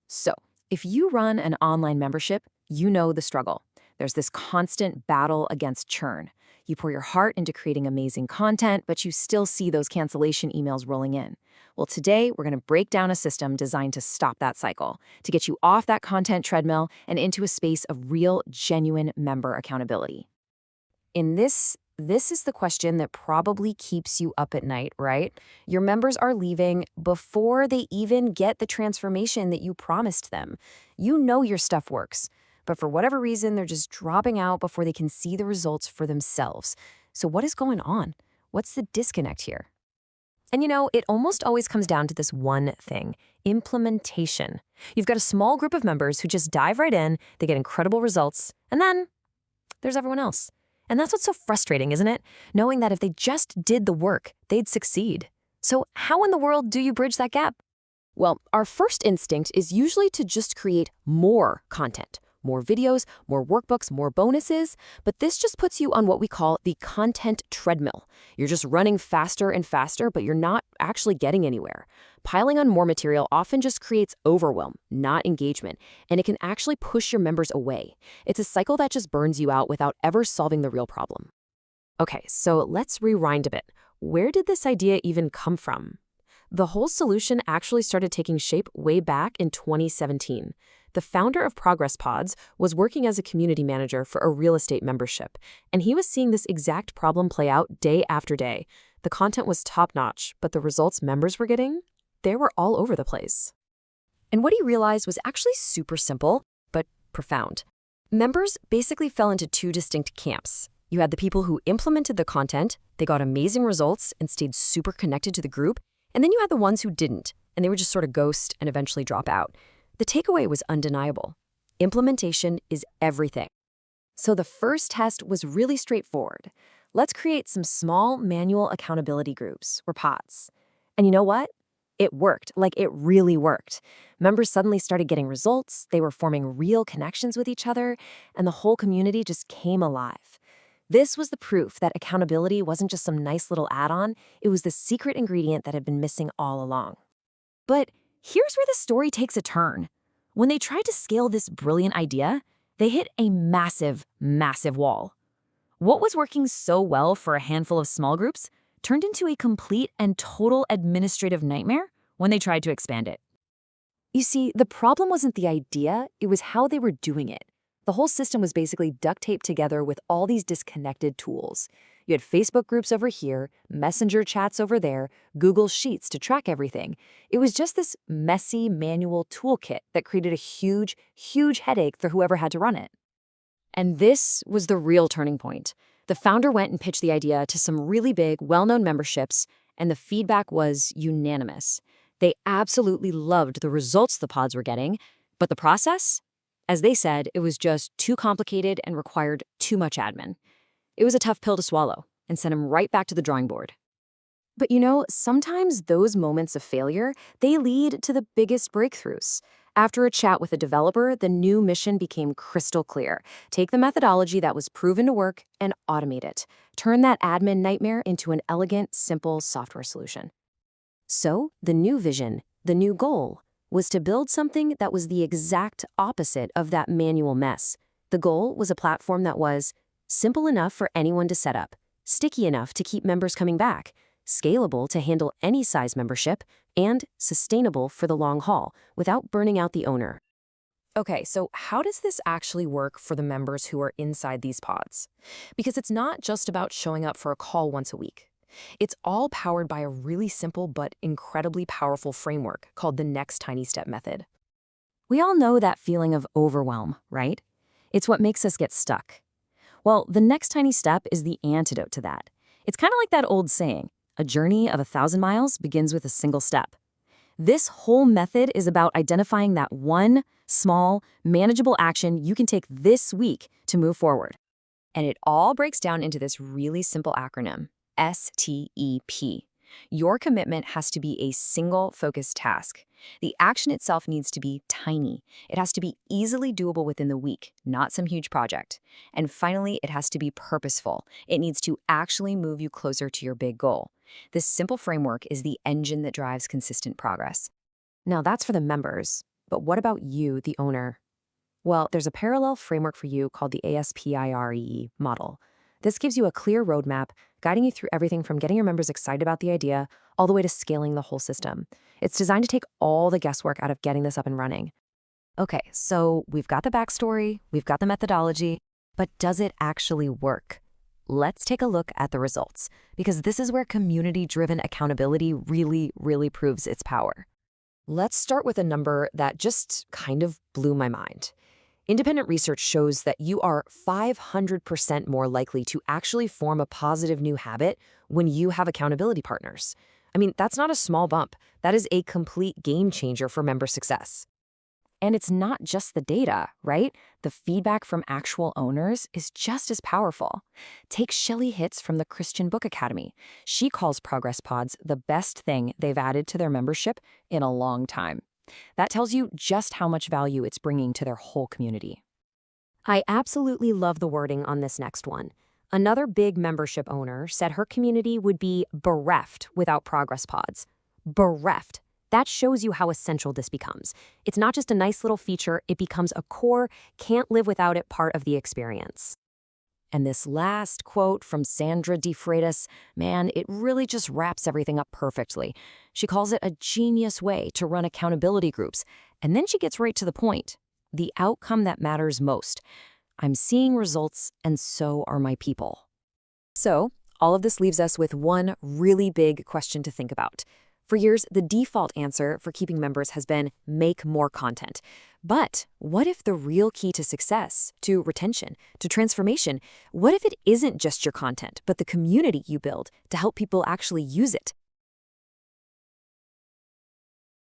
So, if you run an online membership, you know the struggle. There's this constant battle against churn. You pour your heart into creating amazing content, but you still see those cancellation emails rolling in. Well, today we're going to break down a system designed to stop that cycle, to get you off that content treadmill and into a space of real, genuine member accountability. In this is the question that probably keeps you up at night, right? Your members are leaving before they even get the transformation that you promised them. You know your stuff works, but for whatever reason, they're just dropping out before they can see the results for themselves. So what is going on? What's the disconnect here? And it almost always comes down to this one thing: implementation. You've got a small group of members who just dive right in, they get incredible results, and then there's everyone else. And that's what's so frustrating, isn't it? Knowing that if they just did the work, they'd succeed. So how in the world do you bridge that gap? Well, our first instinct is usually to just create more content, more videos, more workbooks, more bonuses, but this just puts you on what we call the content treadmill. You're just running faster and faster, but you're not actually getting anywhere. Piling on more material often just creates overwhelm, not engagement, and it can actually push your members away. It's a cycle that just burns you out without ever solving the real problem. Okay, so let's rewind a bit. Where did this idea even come from? The whole solution actually started taking shape way back in 2017. The founder of Progress Pods was working as a community manager for a real estate membership, and he was seeing this exact problem play out day after day. The content was top-notch, but the results members were getting, they were all over the place. And what he realized was actually super simple, but profound. Members basically fell into two distinct camps. You had the people who implemented the content, they got amazing results and stayed super connected to the group, and then you had the ones who didn't, and they would just sort of ghost and eventually drop out. The takeaway was undeniable. Implementation is everything. So the first test was really straightforward. Let's create some small manual accountability groups, or pods. And you know what? It worked. Like, it really worked. Members suddenly started getting results, they were forming real connections with each other, and the whole community just came alive. This was the proof that accountability wasn't just some nice little add-on, it was the secret ingredient that had been missing all along. But here's where the story takes a turn. When they tried to scale this brilliant idea, they hit a massive, massive wall. What was working so well for a handful of small groups turned into a complete and total administrative nightmare when they tried to expand it. You see, the problem wasn't the idea, it was how they were doing it. The whole system was basically duct taped together with all these disconnected tools. You had Facebook groups over here, Messenger chats over there, Google Sheets to track everything. It was just this messy manual toolkit that created a huge, huge headache for whoever had to run it. And this was the real turning point. The founder went and pitched the idea to some really big, well-known memberships, and the feedback was unanimous. They absolutely loved the results the pods were getting, but the process? As they said, it was just too complicated and required too much admin. It was a tough pill to swallow and sent him right back to the drawing board. But sometimes those moments of failure, they lead to the biggest breakthroughs. After a chat with a developer, the new mission became crystal clear. Take the methodology that was proven to work and automate it. Turn that admin nightmare into an elegant, simple software solution. So, the new vision, the new goal, was to build something that was the exact opposite of that manual mess. The goal was a platform that was simple enough for anyone to set up, sticky enough to keep members coming back, scalable to handle any size membership, and sustainable for the long haul without burning out the owner. Okay, so how does this actually work for the members who are inside these pods? Because it's not just about showing up for a call once a week. It's all powered by a really simple but incredibly powerful framework called the Next Tiny Step method. We all know that feeling of overwhelm, right? It's what makes us get stuck. Well, the next tiny step is the antidote to that. It's kind of like that old saying, a journey of 1,000 miles begins with a single step. This whole method is about identifying that one small, manageable action you can take this week to move forward. And it all breaks down into this really simple acronym, STEP. Your commitment has to be a single focused task. The action itself needs to be tiny. It has to be easily doable within the week, not some huge project. And finally, it has to be purposeful. It needs to actually move you closer to your big goal. This simple framework is the engine that drives consistent progress. Now, that's for the members. But what about you, the owner? Well, there's a parallel framework for you called the ASPIRE model. This gives you a clear roadmap, guiding you through everything from getting your members excited about the idea all the way to scaling the whole system. It's designed to take all the guesswork out of getting this up and running. Okay, so we've got the backstory, we've got the methodology, but does it actually work? Let's take a look at the results, because this is where community-driven accountability really proves its power. Let's start with a number that just kind of blew my mind. Independent research shows that you are 500% more likely to actually form a positive new habit when you have accountability partners. I mean, that's not a small bump. That is a complete game changer for member success. And it's not just the data, right? The feedback from actual owners is just as powerful. Take Shelley Hitz from the Christian Book Academy. She calls Progress Pods the best thing they've added to their membership in a long time. That tells you just how much value it's bringing to their whole community. I absolutely love the wording on this next one. Another big membership owner said her community would be bereft without Progress Pods. Bereft. That shows you how essential this becomes. It's not just a nice little feature, it becomes a core, can't live without it part of the experience. And this last quote from Sandra DeFreitas, man, it really just wraps everything up perfectly. She calls it a genius way to run accountability groups. And then she gets right to the point. The outcome that matters most. I'm seeing results, and so are my people. So, all of this leaves us with one really big question to think about. For years, the default answer for keeping members has been make more content. But what if the real key to success, to retention, to transformation, what if it isn't just your content, but the community you build to help people actually use it?